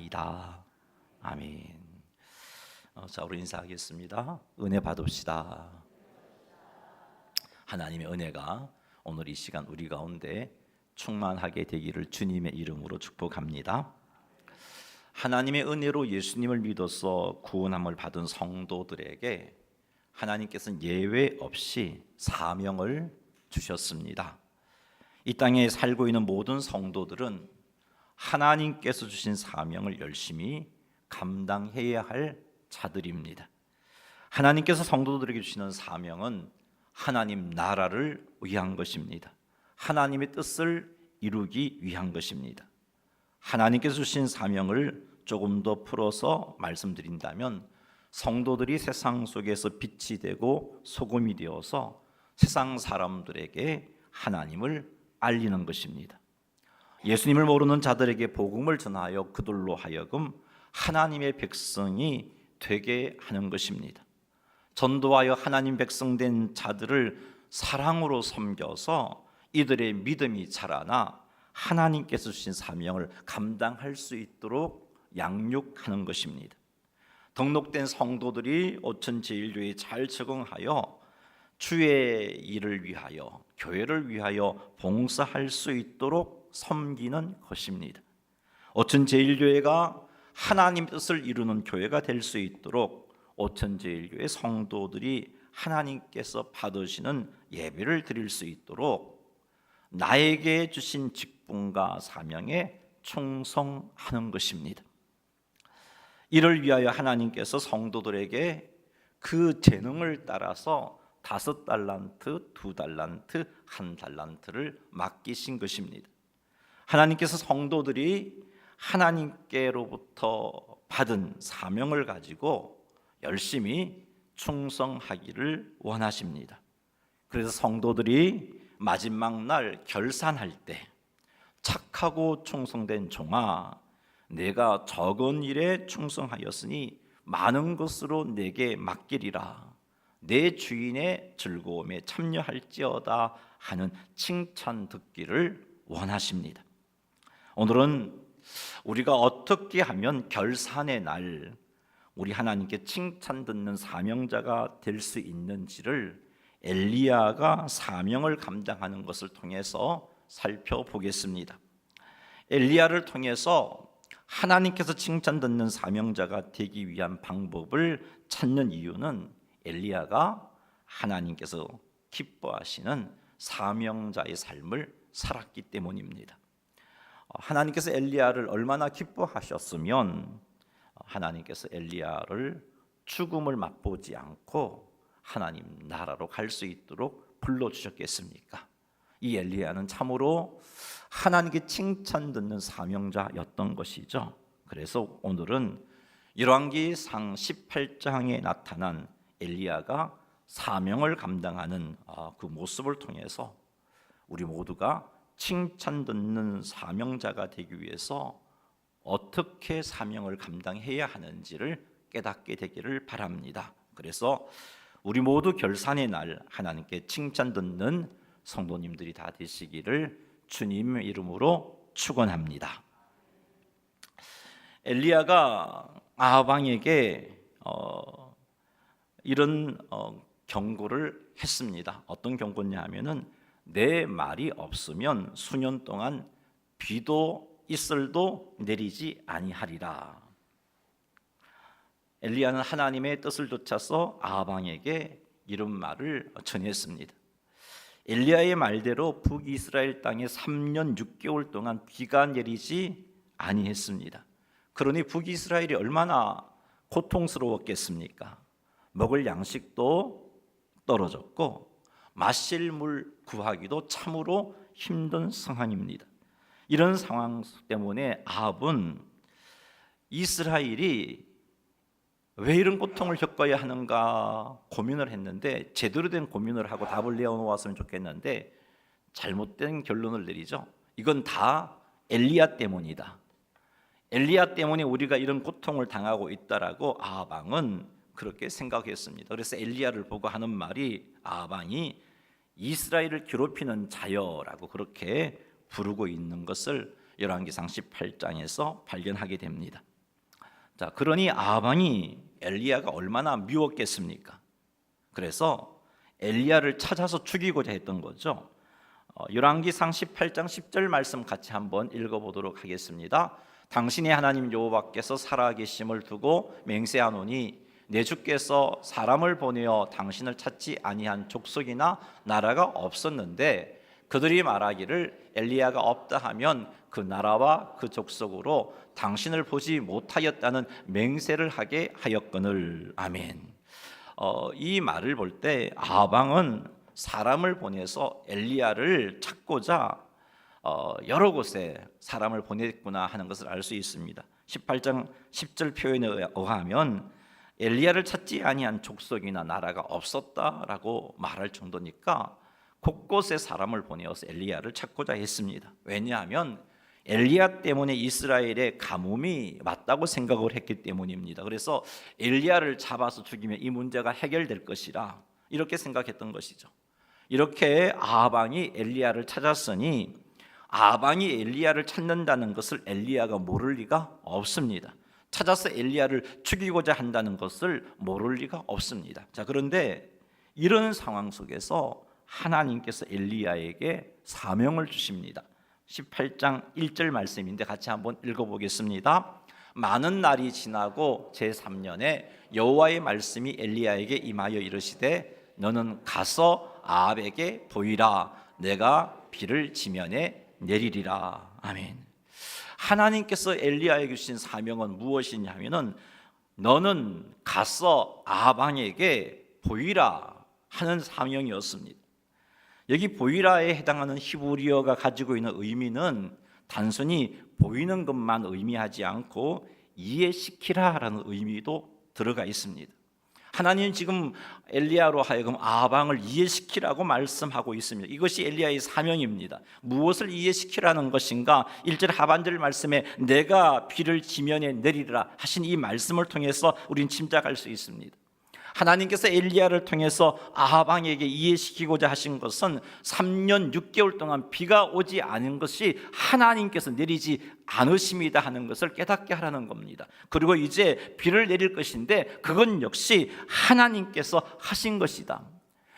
아니하리이다. 아멘. 자, 우리 인사하겠습니다. 은혜 받읍시다. 하나님의 은혜가 오늘 이 시간 우리 가운데 충만하게 되기를 주님의 이름으로 축복합니다. 하나님의 은혜로 예수님을 믿어서 구원함을 받은 성도들에게 하나님께서는 예외 없이 사명을 주셨습니다. 이 땅에 살고 있는 모든 성도들은 하나님께서 주신 사명을 열심히 감당해야 할 자들입니다. 하나님께서 성도들에게 주시는 사명은 하나님 나라를 위한 것입니다. 하나님의 뜻을 이루기 위한 것입니다. 하나님께서 주신 사명을 조금 더 풀어서 말씀드린다면 성도들이 세상 속에서 빛이 되고 소금이 되어서 세상 사람들에게 하나님을 알리는 것입니다. 예수님을 모르는 자들에게 복음을 전하여 그들로 하여금 하나님의 백성이 되게 하는 것입니다. 전도하여 하나님 백성된 자들을 사랑으로 섬겨서 이들의 믿음이 자라나 하나님께서 주신 사명을 감당할 수 있도록 양육하는 것입니다. 등록된 성도들이 오천제일교회에 잘 적응하여 주의 일을 위하여 교회를 위하여 봉사할 수 있도록 섬기는 것입니다. 오천제일교회가 하나님 뜻을 이루는 교회가 될 수 있도록 오천제일교회 성도들이 하나님께서 받으시는 예배를 드릴 수 있도록 나에게 주신 직분과 사명에 충성하는 것입니다. 이를 위하여 하나님께서 성도들에게 그 재능을 따라서 5달란트, 2달란트, 1달란트를 맡기신 것입니다. 하나님께서 성도들이 하나님께로부터 받은 사명을 가지고 열심히 충성하기를 원하십니다. 그래서 성도들이 마지막 날 결산할 때 착하고 충성된 종아, 내가 적은 일에 충성하였으니 많은 것으로 내게 맡기리라. 내 주인의 즐거움에 참여할지어다 하는 칭찬 듣기를 원하십니다. 오늘은 우리가 어떻게 하면 결산의 날 우리 하나님께 칭찬 듣는 사명자가 될 수 있는지를 엘리야가 사명을 감당하는 것을 통해서 살펴보겠습니다. 엘리야를 통해서 하나님께서 칭찬 듣는 사명자가 되기 위한 방법을 찾는 이유는 엘리야가 하나님께서 기뻐하시는 사명자의 삶을 살았기 때문입니다. 하나님께서 엘리야를 얼마나 기뻐하셨으면 하나님께서 엘리야를 죽음을 맛보지 않고 하나님 나라로 갈 수 있도록 불러주셨겠습니까? 이 엘리야는 참으로 하나님께 칭찬 듣는 사명자였던 것이죠. 그래서 오늘은 열왕기상 18장에 나타난 엘리야가 사명을 감당하는 그 모습을 통해서 우리 모두가 칭찬 듣는 사명자가 되기 위해서 어떻게 사명을 감당해야 하는지를 깨닫게 되기를 바랍니다. 그래서 우리 모두 결산의 날 하나님께 칭찬 듣는 성도님들이 다 되시기를 주님의 이름으로 축원합니다. 엘리야가 아합왕에게 이런 경고를 했습니다. 어떤 경고냐 하면은 내 말이 없으면 수년 동안 비도 이슬도 내리지 아니하리라. 엘리야는 하나님의 뜻을 좇아서 아합왕에게 이런 말을 전했습니다. 엘리야의 말대로 북이스라엘 땅에 3년 6개월 동안 비가 내리지 아니했습니다. 그러니 북이스라엘이 얼마나 고통스러웠겠습니까? 먹을 양식도 떨어졌고 마실 물 구하기도 참으로 힘든 상황입니다. 이런 상황 때문에 아합은 이스라엘이 왜 이런 고통을 겪어야 하는가 고민을 했는데 제대로 된 고민을 하고 답을 내어놓았으면 좋겠는데 잘못된 결론을 내리죠. 이건 다 엘리야 때문이다. 엘리야 때문에 우리가 이런 고통을 당하고 있다라고 아합 왕은 그렇게 생각했습니다. 그래서 엘리야를 보고 하는 말이 아합 왕이 이스라엘을 괴롭히는 자여라고 그렇게 부르고 있는 것을 열왕기상 18장에서 발견하게 됩니다. 자, 그러니 아방이 엘리야가 얼마나 미웠겠습니까? 그래서 엘리야를 찾아서 죽이고자 했던 거죠. 열왕기상 18장 10절 말씀 같이 한번 읽어보도록 하겠습니다. 당신의 하나님 여호와께서 살아계심을 두고 맹세하노니 내 주께서 사람을 보내어 당신을 찾지 아니한 족속이나 나라가 없었는데 그들이 말하기를 엘리야가 없다 하면 그 나라와 그 족속으로 당신을 보지 못하였다는 맹세를 하게 하였거늘. 아멘. 이 말을 볼 때 아방은 사람을 보내서 엘리야를 찾고자 여러 곳에 사람을 보냈구나 하는 것을 알 수 있습니다. 18장 10절 표현에 의하면 엘리야를 찾지 아니한 족속이나 나라가 없었다라고 말할 정도니까 곳곳에 사람을 보내어서 엘리야를 찾고자 했습니다. 왜냐하면 엘리야 때문에 이스라엘의 가뭄이 왔다고 생각을 했기 때문입니다. 그래서 엘리야를 잡아서 죽이면 이 문제가 해결될 것이라 이렇게 생각했던 것이죠. 이렇게 아방이 엘리야를 찾았으니 아방이 엘리야를 찾는다는 것을 엘리야가 모를 리가 없습니다. 찾아서 엘리야를 죽이고자 한다는 것을 모를 리가 없습니다. 자, 그런데 이런 상황 속에서 하나님께서 엘리야에게 사명을 주십니다. 18장 1절 말씀인데 같이 한번 읽어보겠습니다. 많은 날이 지나고 제3년에 여호와의 말씀이 엘리야에게 임하여 이르시되 너는 가서 아합에게 보이라. 내가 비를 지면에 내리리라. 아멘. 하나님께서 엘리야에게 주신 사명은 무엇이냐면은 너는 가서 아합 왕에게 보이라 하는 사명이었습니다. 여기 보이라에 해당하는 히브리어가 가지고 있는 의미는 단순히 보이는 것만 의미하지 않고 이해시키라라는 의미도 들어가 있습니다. 하나님 지금 엘리야로 하여금 아합 왕을 이해시키라고 말씀하고 있습니다. 이것이 엘리야의 사명입니다. 무엇을 이해시키라는 것인가? 1절 하반절 말씀에 내가 비를 지면에 내리라 하신 이 말씀을 통해서 우리는 짐작할 수 있습니다. 하나님께서 엘리야를 통해서 아합 왕에게 이해시키고자 하신 것은 3년 6개월 동안 비가 오지 않은 것이 하나님께서 내리지 않으심이다 하는 것을 깨닫게 하라는 겁니다. 그리고 이제 비를 내릴 것인데 그건 역시 하나님께서 하신 것이다.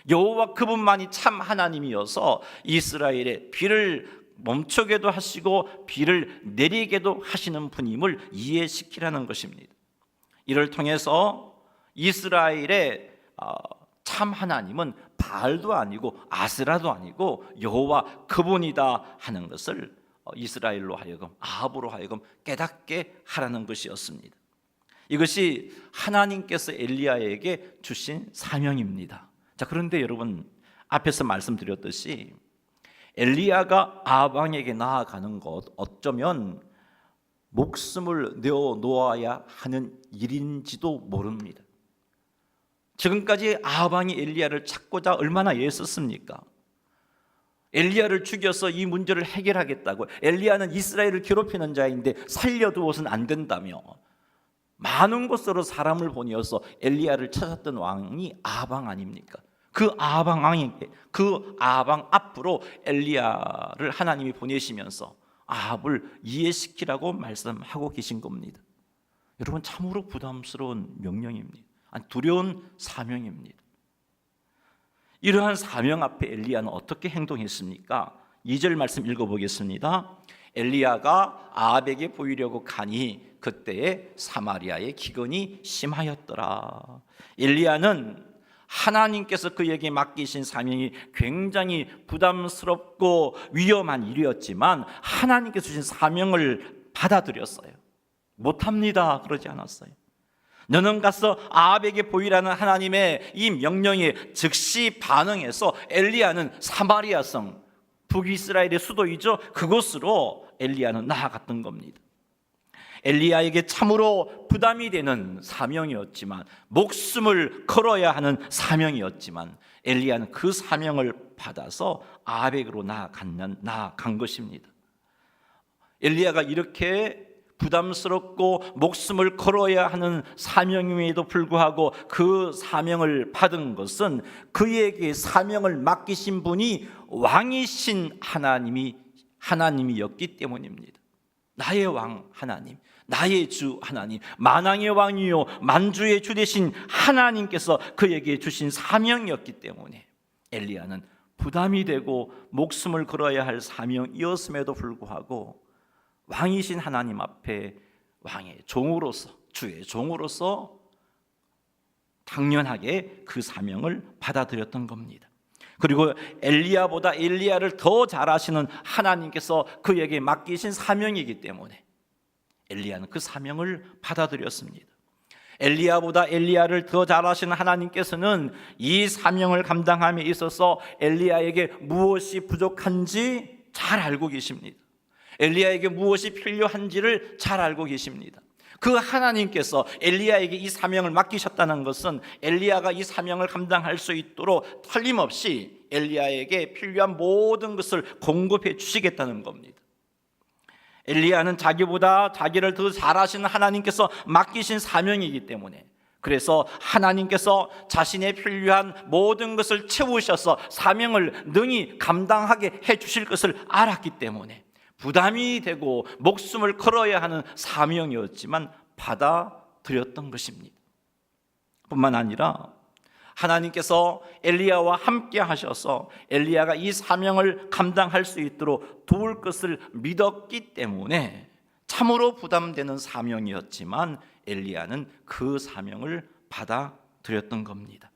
여호와 그분만이 참 하나님이어서 이스라엘의 비를 멈추게도 하시고 비를 내리게도 하시는 분임을 이해시키라는 것입니다. 이를 통해서 이스라엘의 참 하나님은 바알도 아니고 아세라도 아니고 여호와 그분이다 하는 것을 이스라엘로 하여금 아합으로 하여금 깨닫게 하라는 것이었습니다. 이것이 하나님께서 엘리야에게 주신 사명입니다. 자, 그런데 여러분 앞에서 말씀드렸듯이 엘리야가 아합 왕에게 나아가는 것 어쩌면 목숨을 내어놓아야 하는 일인지도 모릅니다. 지금까지 아합 왕이 엘리야를 찾고자 얼마나 애썼습니까? 엘리야를 죽여서 이 문제를 해결하겠다고, 엘리야는 이스라엘을 괴롭히는 자인데 살려두어서는 안 된다며 많은 곳으로 사람을 보내어서 엘리야를 찾았던 왕이 아합 왕 아닙니까? 그 아합 왕에게, 그 아합 왕 앞으로 엘리야를 하나님이 보내시면서 아합을 이해시키라고 말씀하고 계신 겁니다. 여러분 참으로 부담스러운 명령입니다. 아니, 두려운 사명입니다. 이러한 사명 앞에 엘리야는 어떻게 행동했습니까? 2절 말씀 읽어보겠습니다. 엘리야가 아합에게 보이려고 가니 그때에 사마리아의 기근이 심하였더라. 엘리야는 하나님께서 그에게 맡기신 사명이 굉장히 부담스럽고 위험한 일이었지만 하나님께서 주신 사명을 받아들였어요. 못합니다 그러지 않았어요. 너는 가서 아합에게 보이라는 하나님의 이 명령에 즉시 반응해서 엘리야는 사마리아 성, 북이스라엘의 수도이죠, 그곳으로 엘리야는 나아갔던 겁니다. 엘리야에게 참으로 부담이 되는 사명이었지만, 목숨을 걸어야 하는 사명이었지만 엘리야는 그 사명을 받아서 아합에게로 나아간 것입니다. 엘리야가 이렇게 부담스럽고 목숨을 걸어야 하는 사명임에도 불구하고 그 사명을 받은 것은 그에게 사명을 맡기신 분이 왕이신 하나님이었기 때문입니다. 나의 왕 하나님, 나의 주 하나님, 만왕의 왕이요 만주의 주 되신 하나님께서 그에게 주신 사명이었기 때문에 엘리야는 부담이 되고 목숨을 걸어야 할 사명이었음에도 불구하고 왕이신 하나님 앞에 왕의 종으로서, 주의 종으로서 당연하게 그 사명을 받아들였던 겁니다. 그리고 엘리야보다 엘리야를 더 잘 아시는 하나님께서 그에게 맡기신 사명이기 때문에 엘리야는 그 사명을 받아들였습니다. 엘리야보다 엘리야를 더 잘 아시는 하나님께서는 이 사명을 감당함에 있어서 엘리야에게 무엇이 부족한지 잘 알고 계십니다. 엘리야에게 무엇이 필요한지를 잘 알고 계십니다. 그 하나님께서 엘리야에게 이 사명을 맡기셨다는 것은 엘리야가 이 사명을 감당할 수 있도록 틀림없이 엘리야에게 필요한 모든 것을 공급해 주시겠다는 겁니다. 엘리야는 자기보다 자기를 더 잘 아시는 하나님께서 맡기신 사명이기 때문에, 그래서 하나님께서 자신의 필요한 모든 것을 채우셔서 사명을 능히 감당하게 해 주실 것을 알았기 때문에 부담이 되고 목숨을 걸어야 하는 사명이었지만 받아들였던 것입니다. 뿐만 아니라 하나님께서 엘리야와 함께 하셔서 엘리야가 이 사명을 감당할 수 있도록 도울 것을 믿었기 때문에 참으로 부담되는 사명이었지만 엘리야는 그 사명을 받아들였던 겁니다.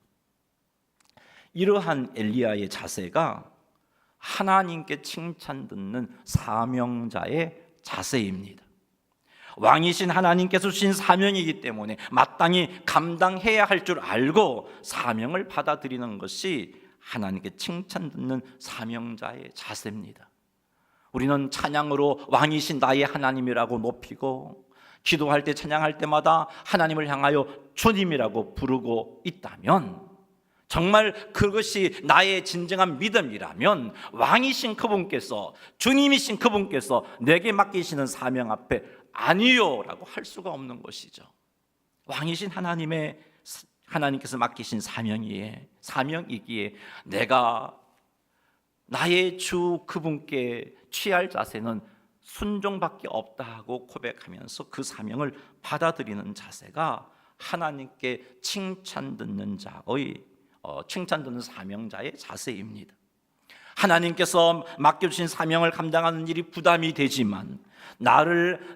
이러한 엘리야의 자세가 하나님께 칭찬 듣는 사명자의 자세입니다. 왕이신 하나님께서 주신 사명이기 때문에 마땅히 감당해야 할 줄 알고 사명을 받아들이는 것이 하나님께 칭찬 듣는 사명자의 자세입니다. 우리는 찬양으로 왕이신 나의 하나님이라고 높이고 기도할 때 찬양할 때마다 하나님을 향하여 주님이라고 부르고 있다면, 정말 그것이 나의 진정한 믿음이라면 왕이신 그분께서, 주님이신 그분께서 내게 맡기시는 사명 앞에 아니요 라고 할 수가 없는 것이죠. 왕이신 하나님께서 맡기신 사명이기에 내가 나의 주 그분께 취할 자세는 순종밖에 없다 하고 고백하면서 그 사명을 받아들이는 자세가 하나님께 칭찬 듣는 사명자의 자세입니다. 하나님께서 맡겨주신 사명을 감당하는 일이 부담이 되지만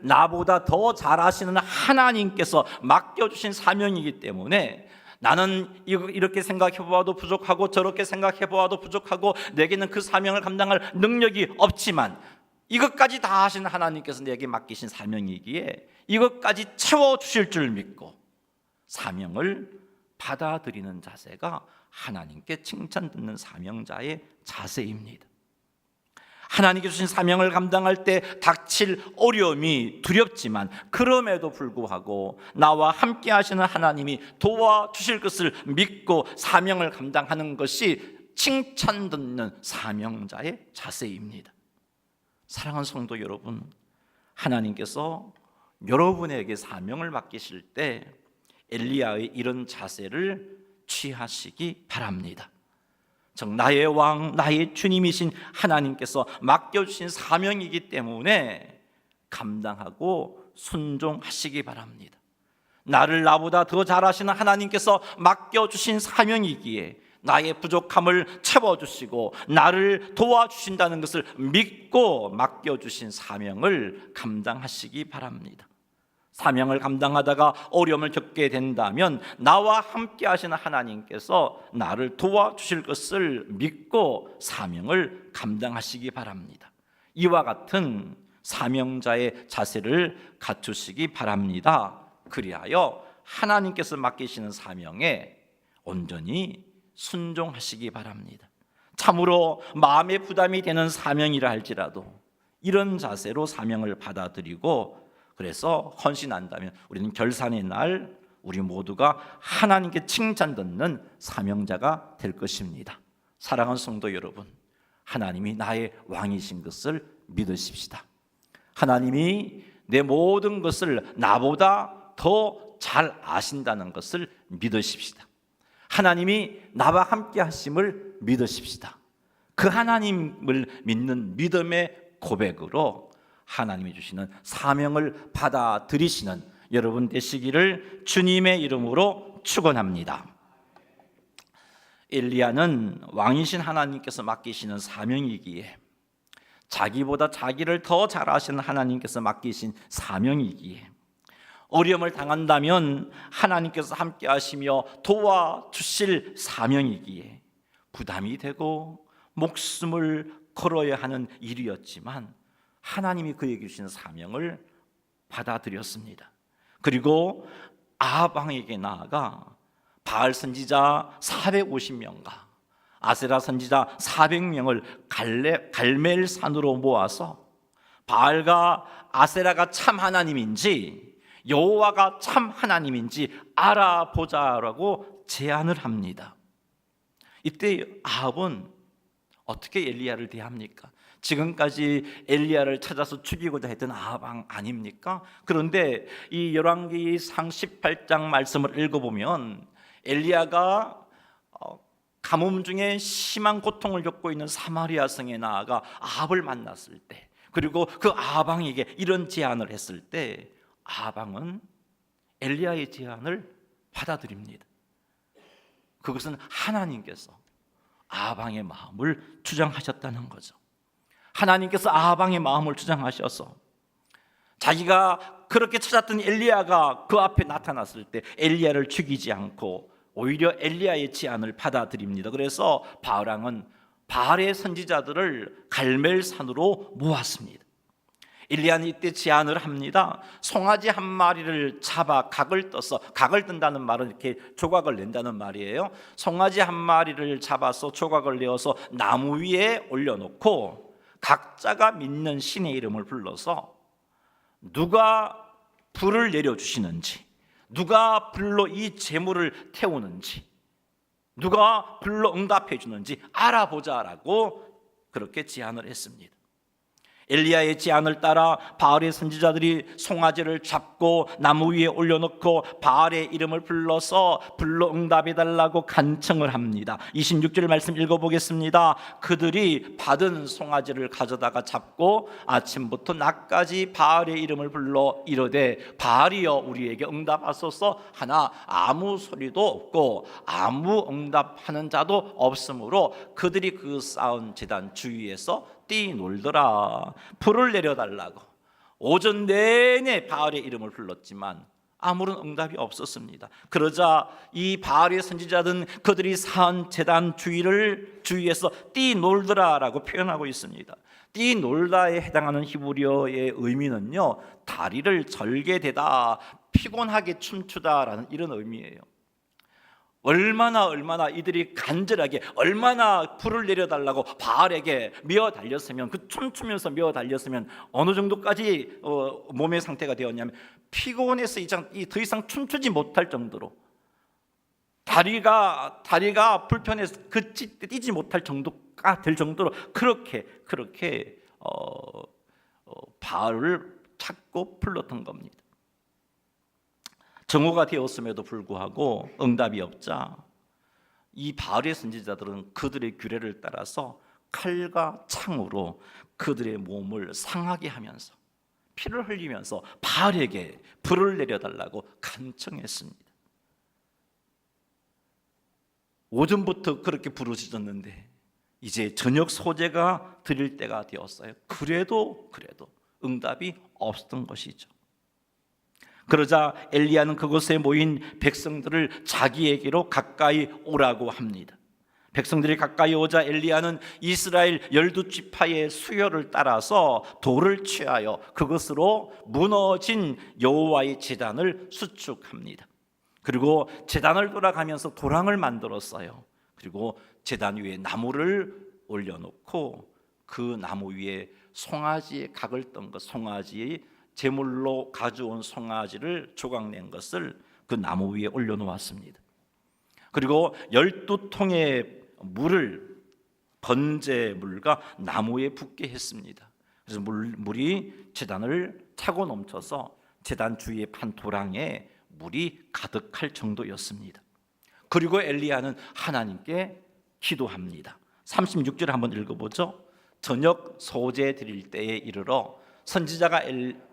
나보다 더 잘 아시는 하나님께서 맡겨주신 사명이기 때문에 나는 이렇게 생각해보아도 부족하고 저렇게 생각해보아도 부족하고 내게는 그 사명을 감당할 능력이 없지만 이것까지 다 하신 하나님께서 내게 맡기신 사명이기에 이것까지 채워주실 줄 믿고 사명을 받아들이는 자세가 하나님께 칭찬 듣는 사명자의 자세입니다. 하나님께 주신 사명을 감당할 때 닥칠 어려움이 두렵지만 그럼에도 불구하고 나와 함께 하시는 하나님이 도와주실 것을 믿고 사명을 감당하는 것이 칭찬 듣는 사명자의 자세입니다. 사랑하는 성도 여러분, 하나님께서 여러분에게 사명을 맡기실 때 엘리야의 이런 자세를 취하시기 바랍니다. 즉 나의 왕, 나의 주님이신 하나님께서 맡겨주신 사명이기 때문에 감당하고 순종하시기 바랍니다. 나보다 더 잘하시는 하나님께서 맡겨주신 사명이기에 나의 부족함을 채워주시고 나를 도와주신다는 것을 믿고 맡겨주신 사명을 감당하시기 바랍니다. 사명을 감당하다가 어려움을 겪게 된다면 나와 함께 하시는 하나님께서 나를 도와주실 것을 믿고 사명을 감당하시기 바랍니다. 이와 같은 사명자의 자세를 갖추시기 바랍니다. 그리하여 하나님께서 맡기시는 사명에 온전히 순종하시기 바랍니다. 참으로 마음의 부담이 되는 사명이라 할지라도 이런 자세로 사명을 받아들이고 그래서 헌신한다면 우리는 결산의 날 우리 모두가 하나님께 칭찬 듣는 사명자가 될 것입니다. 사랑하는 성도 여러분, 하나님이 나의 왕이신 것을 믿으십시다. 하나님이 내 모든 것을 나보다 더 잘 아신다는 것을 믿으십시다. 하나님이 나와 함께 하심을 믿으십시다. 그 하나님을 믿는 믿음의 고백으로 하나님이 주시는 사명을 받아들이시는 여러분 되시기를 주님의 이름으로 축원합니다. 엘리야는 왕이신 하나님께서 맡기시는 사명이기에, 자기보다 자기를 더 잘 아시는 하나님께서 맡기신 사명이기에, 어려움을 당한다면 하나님께서 함께 하시며 도와주실 사명이기에 부담이 되고 목숨을 걸어야 하는 일이었지만 하나님이 그에게 주신 사명을 받아들였습니다. 그리고 아합 왕에게 나아가 바알 선지자 450명과 아세라 선지자 400명을 갈멜산으로 모아서 바알과 아세라가 참 하나님인지 여호와가 참 하나님인지 알아보자라고 제안을 합니다. 이때 아합은 어떻게 엘리야를 대합니까? 지금까지 엘리야를 찾아서 죽이고자 했던 아합 왕 아닙니까? 그런데 이 열왕기상 18장 말씀을 읽어보면 엘리야가 가뭄 중에 심한 고통을 겪고 있는 사마리아 성에 나아가 아합을 만났을 때, 그리고 그 아합 왕에게 이런 제안을 했을 때 아합 왕은 엘리야의 제안을 받아들입니다. 그것은 하나님께서 아합 왕의 마음을 주장하셨다는 거죠. 하나님께서 아합 왕의 마음을 주장하셔서 자기가 그렇게 찾았던 엘리야가 그 앞에 나타났을 때 엘리야를 죽이지 않고 오히려 엘리야의 제안을 받아들입니다. 그래서 바알 왕은 바알의 선지자들을 갈멜산으로 모았습니다. 엘리야는 이때 제안을 합니다. 송아지 한 마리를 잡아 각을 떠서, 각을 뜬다는 말은 이렇게 조각을 낸다는 말이에요. 송아지 한 마리를 잡아서 조각을 내어서 나무 위에 올려놓고 각자가 믿는 신의 이름을 불러서 누가 불을 내려주시는지, 누가 불로 이 재물을 태우는지, 누가 불로 응답해 주는지 알아보자라고 그렇게 제안을 했습니다. 엘리야의 제안을 따라 바알의 선지자들이 송아지를 잡고 나무 위에 올려놓고 바알의 이름을 불러서 불로 응답해달라고 간청을 합니다. 26절 말씀 읽어보겠습니다. 그들이 받은 송아지를 가져다가 잡고 아침부터 낮까지 바알의 이름을 불러 이르되 바알이여 우리에게 응답하소서 하나 아무 소리도 없고 아무 응답하는 자도 없으므로 그들이 그 쌓은 제단 주위에서 뛰놀더라. 불을 내려달라고 오전 내내 바알의 이름을 불렀지만 아무런 응답이 없었습니다. 그러자 이 바알의 선지자들은 그들이 쌓은 제단 주위에서 뛰놀더라라고 표현하고 있습니다. 뛰놀다에 해당하는 히브리어의 의미는요, 다리를 절개대다, 피곤하게 춤추다라는 이런 의미예요. 얼마나 이들이 간절하게 얼마나 불을 내려달라고 바알에게 미어 달렸으면, 그 춤추면서 미어 달렸으면 어느 정도까지 몸의 상태가 되었냐면 피곤해서 더 이상 춤추지 못할 정도로 다리가 불편해서 뛰지 못할 정도가 될 정도로 그렇게 바알을 찾고 불렀던 겁니다. 정오가 되었음에도 불구하고 응답이 없자 이 바알의 선지자들은 그들의 규례를 따라서 칼과 창으로 그들의 몸을 상하게 하면서 피를 흘리면서 바알에게 불을 내려달라고 간청했습니다. 오전부터 그렇게 부르짖었는데 이제 저녁 소재가 드릴 때가 되었어요. 그래도 응답이 없었던 것이죠. 그러자 엘리야는 그곳에 모인 백성들을 자기에게로 가까이 오라고 합니다. 백성들이 가까이 오자 엘리야는 이스라엘 12지파의 수요를 따라서 돌을 취하여 그것으로 무너진 여호와의 제단을 수축합니다. 그리고 제단을 돌아가면서 도랑을 만들었어요. 그리고 제단 위에 나무를 올려놓고 그 나무 위에 송아지의 각을 떤 것, 송아지의 제물로 가져온 송아지를 조각낸 것을 그 나무 위에 올려놓았습니다. 그리고 12통의 물을 번제물과 나무에 붓게 했습니다. 그래서 물이 제단을 차고 넘쳐서 제단 주위의 판 도랑에 물이 가득할 정도였습니다. 그리고 엘리야는 하나님께 기도합니다. 36절 한번 읽어보죠. 저녁 소재 드릴 때에 이르러 선지자가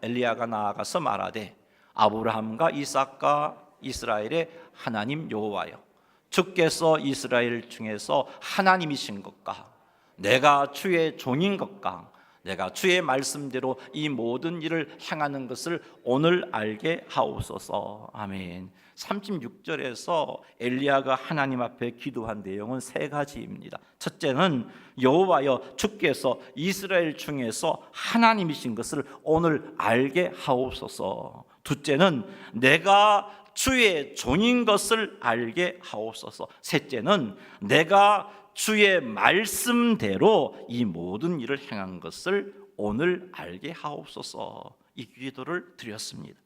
엘리야가 나아가서 말하되 아브라함과 이삭과 이스라엘의 하나님 여호와여, 주께서 이스라엘 중에서 하나님이신 것과 내가 주의 종인 것과 내가 주의 말씀대로 이 모든 일을 행하는 것을 오늘 알게 하옵소서. 아멘. 36절에서 엘리야가 하나님 앞에 기도한 내용은 세 가지입니다. 첫째는 여호와여, 주께서 이스라엘 중에서 하나님이신 것을 오늘 알게 하옵소서. 둘째는 내가 주의 종인 것을 알게 하옵소서. 셋째는 내가 주의 말씀대로 이 모든 일을 행한 것을 오늘 알게 하옵소서. 이 기도를 드렸습니다.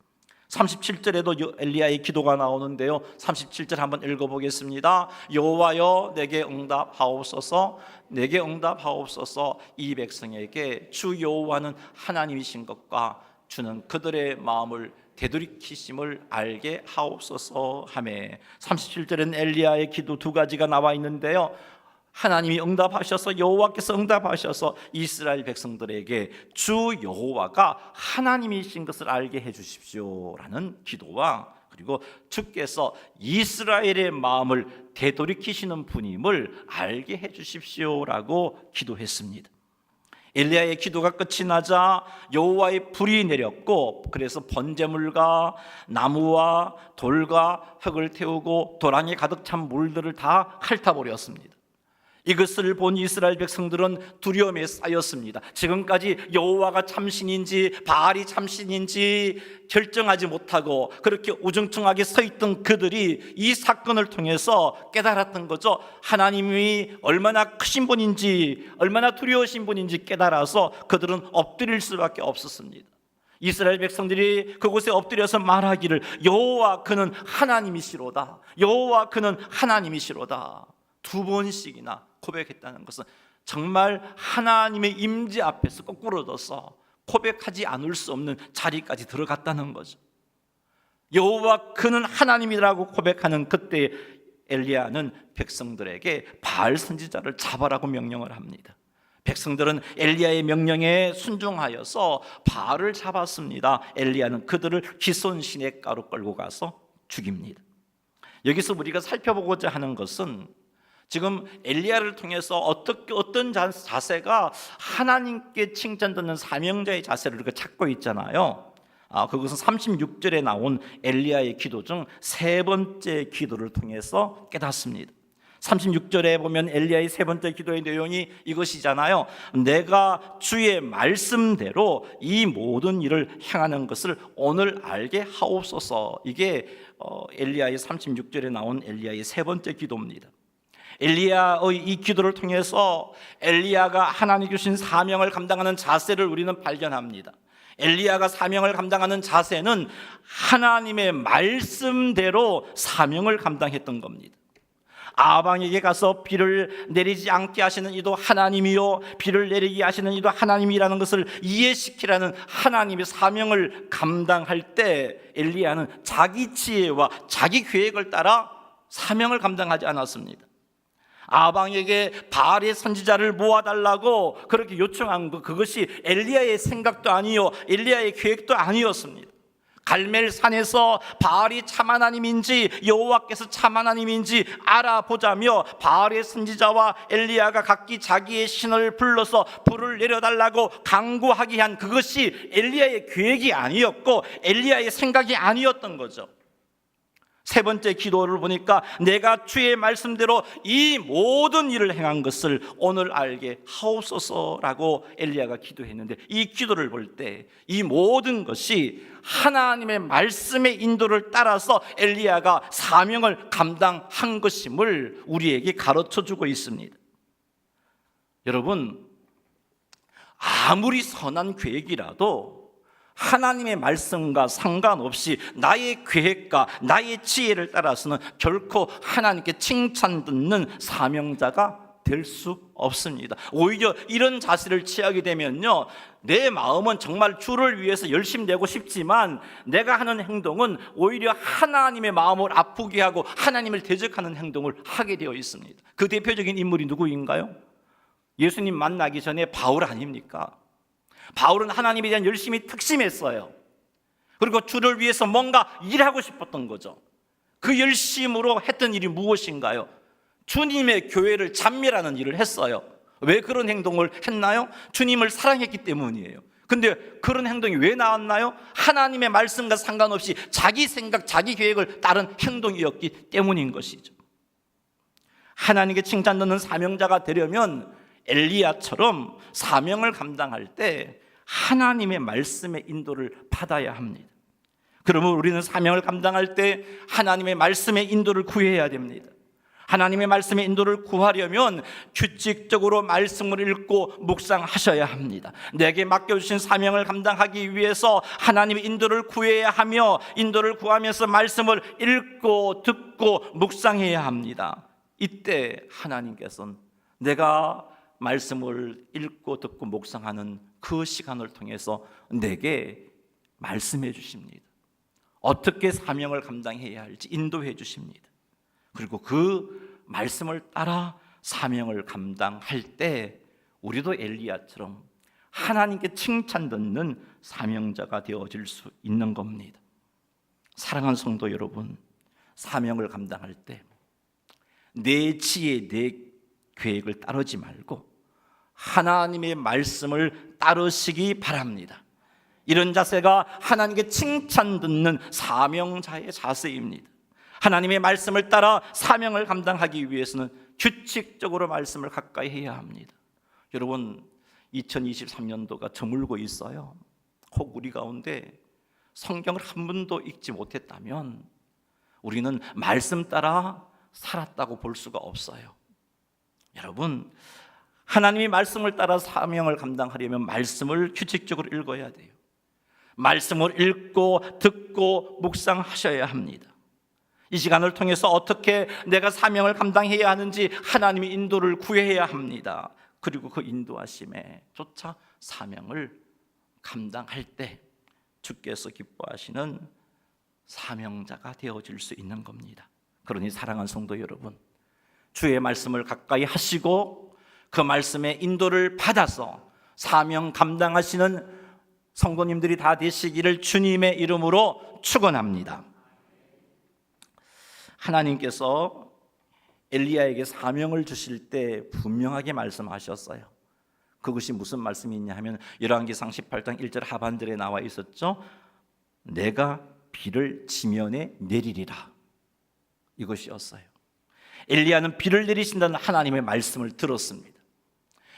37절에도 엘리야의 기도가 나오는데요, 37절 한번 읽어보겠습니다. 여호와여, 내게 응답하옵소서. 내게 응답하옵소서. 이 백성에게 주 여호와는 하나님이신 것과 주는 그들의 마음을 되돌이키심을 알게 하옵소서 하매, 37절에는 엘리야의 기도 두 가지가 나와 있는데요, 하나님이 응답하셔서, 여호와께서 응답하셔서 이스라엘 백성들에게 주 여호와가 하나님이신 것을 알게 해주십시오라는 기도와, 그리고 주께서 이스라엘의 마음을 되돌이키시는 분임을 알게 해주십시오라고 기도했습니다. 엘리야의 기도가 끝이 나자 여호와의 불이 내렸고, 그래서 번제물과 나무와 돌과 흙을 태우고 도랑에 가득 찬 물들을 다 핥아버렸습니다. 이것을 본 이스라엘 백성들은 두려움에 쌓였습니다. 지금까지 여호와가 참신인지 바알이 참신인지 결정하지 못하고 그렇게 우중충하게 서 있던 그들이 이 사건을 통해서 깨달았던 거죠. 하나님이 얼마나 크신 분인지, 얼마나 두려우신 분인지 깨달아서 그들은 엎드릴 수밖에 없었습니다. 이스라엘 백성들이 그곳에 엎드려서 말하기를 여호와 그는 하나님이시로다, 여호와 그는 하나님이시로다 두 번씩이나 고백했다는 것은 정말 하나님의 임재 앞에서 거꾸로져서 고백하지 않을 수 없는 자리까지 들어갔다는 거죠. 여호와 그는 하나님이라고 고백하는 그때 엘리야는 백성들에게 바알 선지자를 잡아라고 명령을 합니다. 백성들은 엘리야의 명령에 순종하여서 바알을 잡았습니다. 엘리야는 그들을 기손 시냇가로 끌고 가서 죽입니다. 여기서 우리가 살펴보고자 하는 것은 지금 엘리야를 통해서 어떤 자세가 하나님께 칭찬받는 사명자의 자세를 우리가 찾고 있잖아요. 그것은 36절에 나온 엘리야의 기도 중 세 번째 기도를 통해서 깨닫습니다. 36절에 보면 엘리야의 세 번째 기도의 내용이 이것이잖아요. 내가 주의 말씀대로 이 모든 일을 행하는 것을 오늘 알게 하옵소서. 이게 엘리야의 36절에 나온 엘리야의 세 번째 기도입니다. 엘리야의 이 기도를 통해서 엘리야가 하나님 주신 사명을 감당하는 자세를 우리는 발견합니다. 엘리야가 사명을 감당하는 자세는 하나님의 말씀대로 사명을 감당했던 겁니다. 아방에게 가서 비를 내리지 않게 하시는 이도 하나님이요 비를 내리게 하시는 이도 하나님이라는 것을 이해시키라는 하나님의 사명을 감당할 때 엘리야는 자기 지혜와 자기 계획을 따라 사명을 감당하지 않았습니다. 아방에게 바알의 선지자를 모아달라고 그렇게 요청한 것, 그것이 엘리야의 생각도 아니요 엘리야의 계획도 아니었습니다. 갈멜산에서 바알이 참 하나님인지 여호와께서 참 하나님인지 알아보자며 바알의 선지자와 엘리야가 각기 자기의 신을 불러서 불을 내려달라고 강구하게 한 그것이 엘리야의 계획이 아니었고 엘리야의 생각이 아니었던 거죠. 세 번째 기도를 보니까 내가 주의 말씀대로 이 모든 일을 행한 것을 오늘 알게 하옵소서라고 엘리야가 기도했는데, 이 기도를 볼 때 이 모든 것이 하나님의 말씀의 인도를 따라서 엘리야가 사명을 감당한 것임을 우리에게 가르쳐주고 있습니다. 여러분, 아무리 선한 계획이라도 하나님의 말씀과 상관없이 나의 계획과 나의 지혜를 따라서는 결코 하나님께 칭찬 듣는 사명자가 될 수 없습니다. 오히려 이런 자세를 취하게 되면요, 내 마음은 정말 주를 위해서 열심히 내고 싶지만 내가 하는 행동은 오히려 하나님의 마음을 아프게 하고 하나님을 대적하는 행동을 하게 되어 있습니다. 그 대표적인 인물이 누구인가요? 예수님 만나기 전에 바울 아닙니까? 바울은 하나님에 대한 열심이 특심했어요. 그리고 주를 위해서 뭔가 일하고 싶었던 거죠. 그 열심으로 했던 일이 무엇인가요? 주님의 교회를 찬미라는 일을 했어요. 왜 그런 행동을 했나요? 주님을 사랑했기 때문이에요. 근데 그런 행동이 왜 나왔나요? 하나님의 말씀과 상관없이 자기 생각, 자기 계획을 따른 행동이었기 때문인 것이죠. 하나님께 칭찬 듣는 사명자가 되려면 엘리야처럼 사명을 감당할 때 하나님의 말씀의 인도를 받아야 합니다. 그러면 우리는 사명을 감당할 때 하나님의 말씀의 인도를 구해야 됩니다. 하나님의 말씀의 인도를 구하려면 규칙적으로 말씀을 읽고 묵상하셔야 합니다. 내게 맡겨주신 사명을 감당하기 위해서 하나님의 인도를 구해야 하며, 인도를 구하면서 말씀을 읽고 듣고 묵상해야 합니다. 이때 하나님께서는 내가 말씀을 읽고 듣고 묵상하는 그 시간을 통해서 내게 말씀해 주십니다. 어떻게 사명을 감당해야 할지 인도해 주십니다. 그리고 그 말씀을 따라 사명을 감당할 때 우리도 엘리야처럼 하나님께 칭찬 듣는 사명자가 되어질 수 있는 겁니다. 사랑하는 성도 여러분, 사명을 감당할 때 내 지혜, 내 계획을 따르지 말고 하나님의 말씀을 따르시기 바랍니다. 이런 자세가 하나님께 칭찬 듣는 사명자의 자세입니다. 하나님의 말씀을 따라 사명을 감당하기 위해서는 규칙적으로 말씀을 가까이 해야 합니다. 여러분, 2023년도가 저물고 있어요. 혹 우리 가운데 성경을 한 번도 읽지 못했다면 우리는 말씀 따라 살았다고 볼 수가 없어요. 여러분, 하나님의 말씀을 따라 사명을 감당하려면 말씀을 규칙적으로 읽어야 돼요. 말씀을 읽고 듣고 묵상하셔야 합니다. 이 시간을 통해서 어떻게 내가 사명을 감당해야 하는지 하나님의 인도를 구해야 합니다. 그리고 그 인도하심에 쫓아 사명을 감당할 때 주께서 기뻐하시는 사명자가 되어질 수 있는 겁니다. 그러니 사랑하는 성도 여러분, 주의 말씀을 가까이 하시고 그 말씀의 인도를 받아서 사명 감당하시는 성도님들이 다 되시기를 주님의 이름으로 축원합니다. 하나님께서 엘리야에게 사명을 주실 때 분명하게 말씀하셨어요. 그것이 무슨 말씀이냐 하면 열왕기상 18장 1절 하반절에 나와 있었죠. 내가 비를 지면에 내리리라, 이것이었어요. 엘리야는 비를 내리신다는 하나님의 말씀을 들었습니다.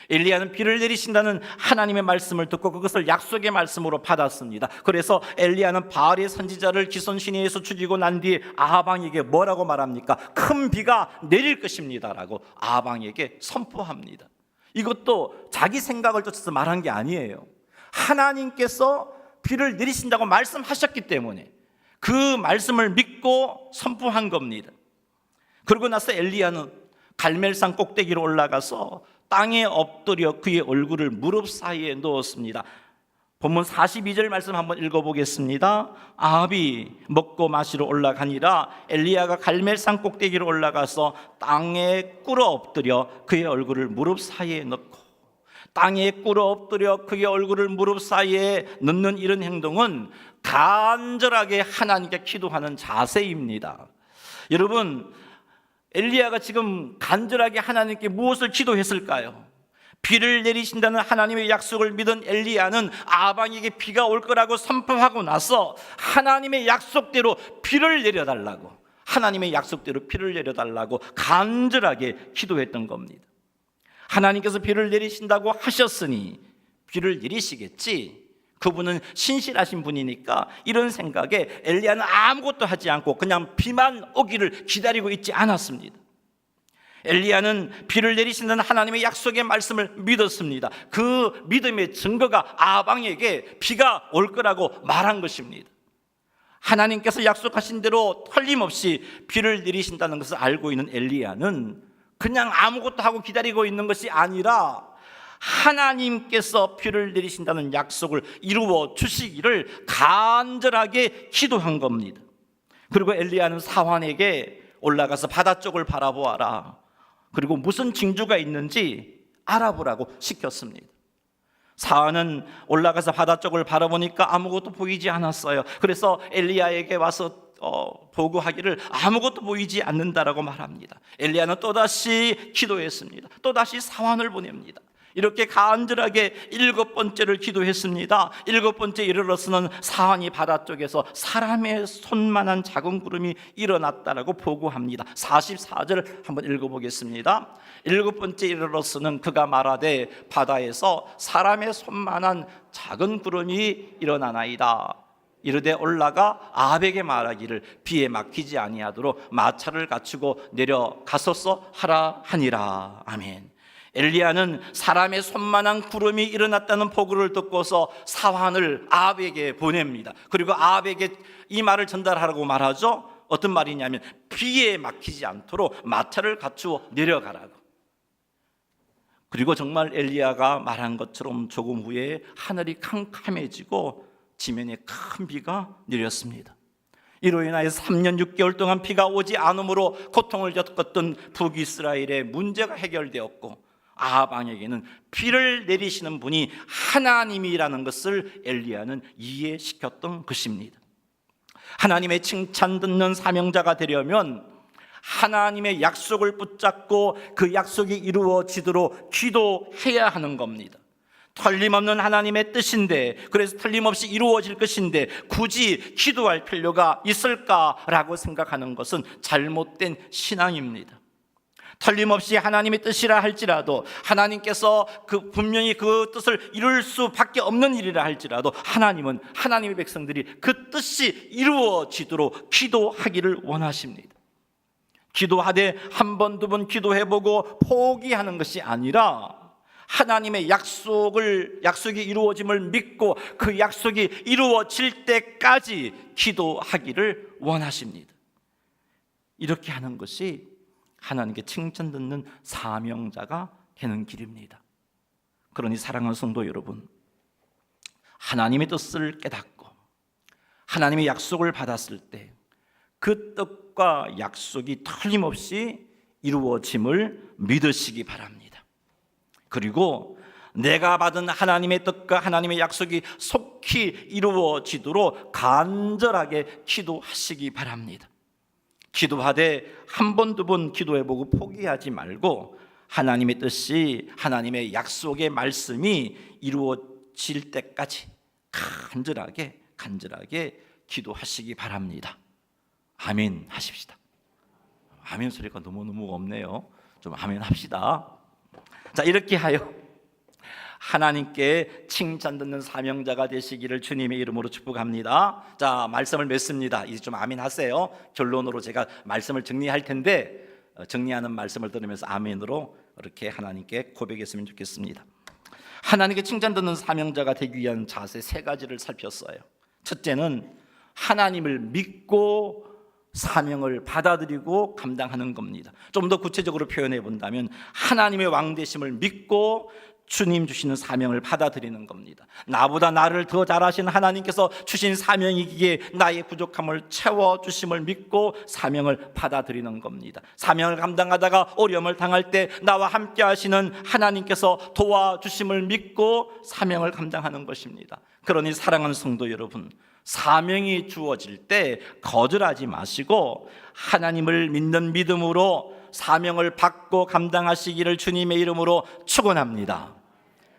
엘리야는 비를 내리신다는 하나님의 말씀을 듣고 그것을 약속의 말씀으로 받았습니다. 그래서 엘리야는 바알의 선지자를 기손신에서 죽이고 난 뒤에 아하방에게 뭐라고 말합니까? 큰 비가 내릴 것입니다 라고 아하방에게 선포합니다. 이것도 자기 생각을 쫓아서 말한 게 아니에요. 하나님께서 비를 내리신다고 말씀하셨기 때문에 그 말씀을 믿고 선포한 겁니다. 그러고 나서 엘리야는 갈멜산 꼭대기로 올라가서 땅에 엎드려 그의 얼굴을 무릎 사이에 넣었습니다. 본문 42절 말씀 한번 읽어보겠습니다. 아합이 먹고 마시러 올라가니라 엘리야가 갈멜산 꼭대기로 올라가서 땅에 꿇어 엎드려 그의 얼굴을 무릎 사이에 넣고, 땅에 꿇어 엎드려 그의 얼굴을 무릎 사이에 넣는 이런 행동은 간절하게 하나님께 기도하는 자세입니다. 여러분, 엘리야가 지금 간절하게 하나님께 무엇을 기도했을까요? 비를 내리신다는 하나님의 약속을 믿은 엘리야는 아방에게 비가 올 거라고 선포하고 나서 하나님의 약속대로 비를 내려달라고, 하나님의 약속대로 비를 내려달라고 간절하게 기도했던 겁니다. 하나님께서 비를 내리신다고 하셨으니 비를 내리시겠지, 그분은 신실하신 분이니까 이런 생각에 엘리야는 아무것도 하지 않고 그냥 비만 오기를 기다리고 있지 않았습니다. 엘리야는 비를 내리신다는 하나님의 약속의 말씀을 믿었습니다. 그 믿음의 증거가 아방에게 비가 올 거라고 말한 것입니다. 하나님께서 약속하신 대로 틀림없이 비를 내리신다는 것을 알고 있는 엘리야는 그냥 아무것도 하고 기다리고 있는 것이 아니라 하나님께서 비를 내리신다는 약속을 이루어 주시기를 간절하게 기도한 겁니다. 그리고 엘리야는 사환에게 올라가서 바다 쪽을 바라보아라, 그리고 무슨 징조가 있는지 알아보라고 시켰습니다. 사안은 올라가서 바다 쪽을 바라보니까 아무것도 보이지 않았어요. 그래서 엘리야에게 와서 보고하기를 아무것도 보이지 않는다라고 말합니다. 엘리야는 또다시 기도했습니다. 또다시 사환을 보냅니다. 이렇게 간절하게 7번째를 기도했습니다. 7번째 이르러서는 사환이 바다 쪽에서 사람의 손만한 작은 구름이 일어났다라고 보고합니다. 44절 한번 읽어보겠습니다. 7번째 이르러서는 그가 말하되 바다에서 사람의 손만한 작은 구름이 일어나나이다. 이르되 올라가 아합에게 말하기를 비에 막히지 아니하도록 마차를 갖추고 내려가소서 하라 하니라. 아멘. 엘리야는 사람의 손만한 구름이 일어났다는 보고를 듣고서 사환을 아합에게 보냅니다. 그리고 아합에게 이 말을 전달하라고 말하죠. 어떤 말이냐면 비에 막히지 않도록 마차를 갖추어 내려가라고. 그리고 정말 엘리야가 말한 것처럼 조금 후에 하늘이 캄캄해지고 지면에 큰 비가 내렸습니다. 이로 인하여서 3년 6개월 동안 비가 오지 않으므로 고통을 겪었던 북이스라엘의 문제가 해결되었고, 아합 왕에게는 비를 내리시는 분이 하나님이라는 것을 엘리야는 이해시켰던 것입니다. 하나님의 칭찬 듣는 사명자가 되려면 하나님의 약속을 붙잡고 그 약속이 이루어지도록 기도해야 하는 겁니다. 틀림없는 하나님의 뜻인데, 그래서 틀림없이 이루어질 것인데 굳이 기도할 필요가 있을까라고 생각하는 것은 잘못된 신앙입니다. 틀림없이 하나님의 뜻이라 할지라도, 하나님께서 분명히 그 뜻을 이룰 수밖에 없는 일이라 할지라도, 하나님은 하나님의 백성들이 그 뜻이 이루어지도록 기도하기를 원하십니다. 기도하되 한 번, 두 번 기도해보고 포기하는 것이 아니라 하나님의 약속이 이루어짐을 믿고 그 약속이 이루어질 때까지 기도하기를 원하십니다. 이렇게 하는 것이 하나님께 칭찬 듣는 사명자가 되는 길입니다. 그러니 사랑하는 성도 여러분, 하나님의 뜻을 깨닫고 하나님의 약속을 받았을 때 그 뜻과 약속이 틀림없이 이루어짐을 믿으시기 바랍니다. 그리고 내가 받은 하나님의 뜻과 하나님의 약속이 속히 이루어지도록 간절하게 기도하시기 바랍니다. 기도하되 한 번, 두 번 기도해보고 포기하지 말고 하나님의 뜻이, 하나님의 약속의 말씀이 이루어질 때까지 간절하게 기도하시기 바랍니다. 아멘 하십시다. 아멘 소리가 너무너무 없네요. 좀 아멘 합시다. 자, 이렇게 하여 하나님께 칭찬 듣는 사명자가 되시기를 주님의 이름으로 축복합니다. 자, 말씀을 맺습니다. 이제 좀 아멘 하세요. 결론으로 제가 말씀을 정리할 텐데, 정리하는 말씀을 들으면서 아멘으로 이렇게 하나님께 고백했으면 좋겠습니다. 하나님께 칭찬 듣는 사명자가 되기 위한 자세 3가지를 살폈어요. 첫째는 하나님을 믿고 사명을 받아들이고 감당하는 겁니다. 좀 더 구체적으로 표현해 본다면 하나님의 왕되심을 믿고 주님 주시는 사명을 받아들이는 겁니다. 나보다 나를 더 잘하신 하나님께서 주신 사명이기에 나의 부족함을 채워주심을 믿고 사명을 받아들이는 겁니다. 사명을 감당하다가 어려움을 당할 때 나와 함께 하시는 하나님께서 도와주심을 믿고 사명을 감당하는 것입니다. 그러니 사랑하는 성도 여러분, 사명이 주어질 때 거절하지 마시고 하나님을 믿는 믿음으로 사명을 받고 감당하시기를 주님의 이름으로 축원합니다.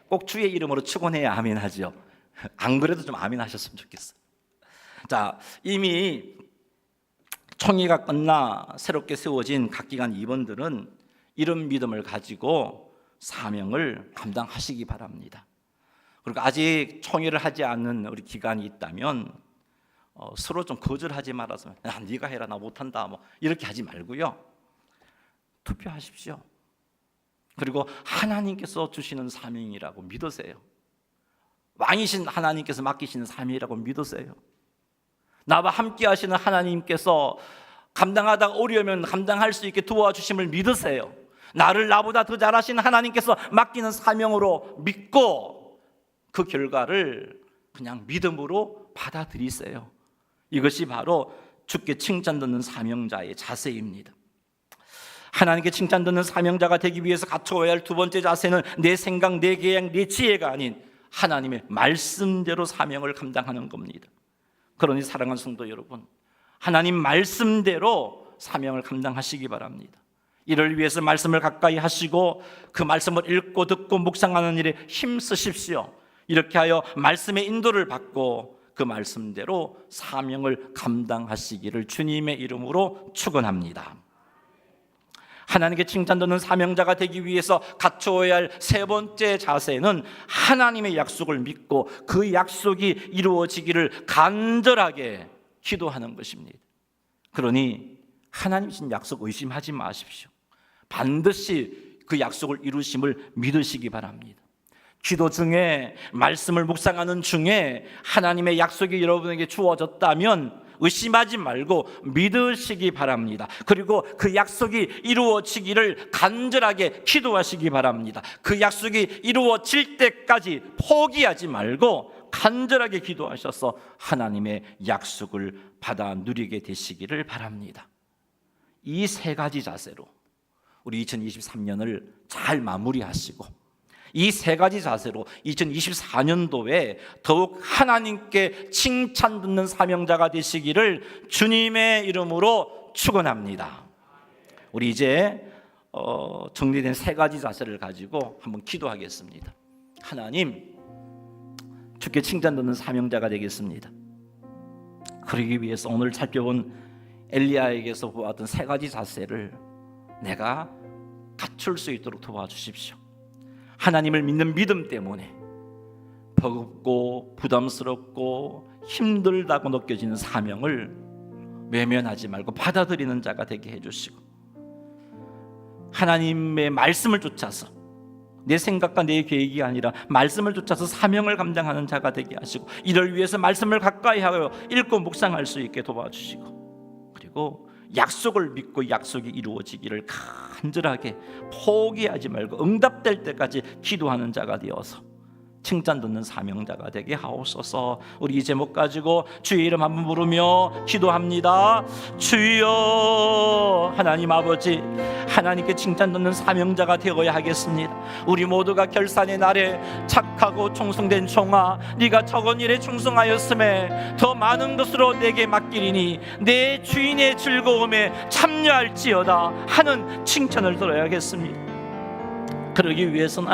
꼭 주의 이름으로 축원해야 아멘 하죠. 안 그래도 좀 아멘 하셨으면 좋겠어요. 자, 이미 총회가 끝나 새롭게 세워진 각 기관 임원들은 이런 믿음을 가지고 사명을 감당하시기 바랍니다. 그리고 아직 총회를 하지 않는 우리 기관이 있다면 서로 좀 거절하지 말아서 네가 해라, 나 못한다, 이렇게 하지 말고요, 투표하십시오. 그리고 하나님께서 주시는 사명이라고 믿으세요. 왕이신 하나님께서 맡기시는 사명이라고 믿으세요. 나와 함께 하시는 하나님께서 감당하다가 어려우면 감당할 수 있게 도와주심을 믿으세요. 나를 나보다 더 잘하신 하나님께서 맡기는 사명으로 믿고 그 결과를 그냥 믿음으로 받아들이세요. 이것이 바로 주께 칭찬 듣는 사명자의 자세입니다. 하나님께 칭찬 듣는 사명자가 되기 위해서 갖춰야 할 두 번째 자세는 내 생각, 내 계획, 내 지혜가 아닌 하나님의 말씀대로 사명을 감당하는 겁니다. 그러니 사랑하는 성도 여러분, 하나님 말씀대로 사명을 감당하시기 바랍니다. 이를 위해서 말씀을 가까이 하시고 그 말씀을 읽고 듣고 묵상하는 일에 힘쓰십시오. 이렇게 하여 말씀의 인도를 받고 그 말씀대로 사명을 감당하시기를 주님의 이름으로 축원합니다. 하나님께 칭찬받는 사명자가 되기 위해서 갖추어야 할 세 번째 자세는 하나님의 약속을 믿고 그 약속이 이루어지기를 간절하게 기도하는 것입니다. 그러니 하나님 주신 약속 의심하지 마십시오. 반드시 그 약속을 이루심을 믿으시기 바랍니다. 기도 중에 말씀을 묵상하는 중에 하나님의 약속이 여러분에게 주어졌다면 의심하지 말고 믿으시기 바랍니다. 그리고 그 약속이 이루어지기를 간절하게 기도하시기 바랍니다. 그 약속이 이루어질 때까지 포기하지 말고 간절하게 기도하셔서 하나님의 약속을 받아 누리게 되시기를 바랍니다. 이 세 가지 자세로 우리 2023년을 잘 마무리하시고 이 세 가지 자세로 2024년도에 더욱 하나님께 칭찬 듣는 사명자가 되시기를 주님의 이름으로 축원합니다. 우리 이제 정리된 세 가지 자세를 가지고 한번 기도하겠습니다. 하나님, 주께 칭찬 듣는 사명자가 되겠습니다. 그러기 위해서 오늘 살펴본 엘리야에게서 보았던 세 가지 자세를 내가 갖출 수 있도록 도와주십시오. 하나님을 믿는 믿음 때문에 버겁고 부담스럽고 힘들다고 느껴지는 사명을 외면하지 말고 받아들이는 자가 되게 해주시고, 하나님의 말씀을 쫓아서 내 생각과 내 계획이 아니라 말씀을 쫓아서 사명을 감당하는 자가 되게 하시고, 이를 위해서 말씀을 가까이 하여 읽고 묵상할 수 있게 도와주시고, 그리고 약속을 믿고 약속이 이루어지기를 간절하게 포기하지 말고 응답될 때까지 기도하는 자가 되어서 칭찬 듣는 사명자가 되게 하옵소서. 우리 이 제목 가지고 주의 이름 한번 부르며 기도합니다. 주여, 하나님 아버지, 하나님께 칭찬 듣는 사명자가 되어야 하겠습니다. 우리 모두가 결산의 날에 착하고 충성된 종아, 네가 적은 일에 충성하였음에 더 많은 것으로 내게 맡기리니 내 주인의 즐거움에 참여할지어다 하는 칭찬을 들어야겠습니다. 그러기 위해서는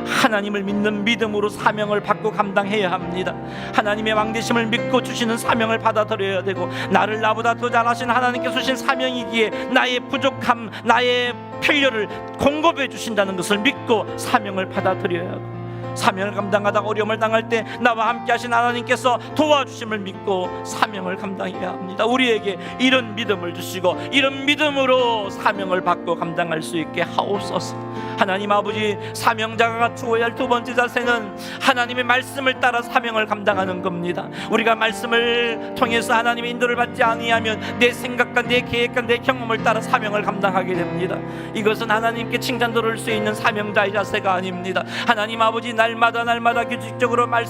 하나님을 믿는 믿음으로 사명을 받고 감당해야 합니다. 하나님의 왕되심을 믿고 주시는 사명을 받아들여야 되고, 나를 나보다 더 잘하신 하나님께 주신 사명이기에 나의 부족함, 나의 필요를 공급해 주신다는 것을 믿고 사명을 받아들여야 하고, 사명을 감당하다 어려움을 당할 때 나와 함께 하신 하나님께서 도와주심을 믿고 사명을 감당해야 합니다. 우리에게 이런 믿음을 주시고 이런 믿음으로 사명을 받고 감당할 수 있게 하옵소서. 하나님 아버지, 사명자가 갖추어야 할 두 번째 자세는 하나님의 말씀을 따라 사명을 감당하는 겁니다. 우리가 말씀을 통해서 하나님의 인도를 받지 아니하면 내 생각과 내 계획과 내 경험을 따라 사명을 감당하게 됩니다. 이것은 하나님께 칭찬 들을 수 있는 사명자의 자세가 아닙니다. 하나님 아버지, 날마다 규칙적으로 말씀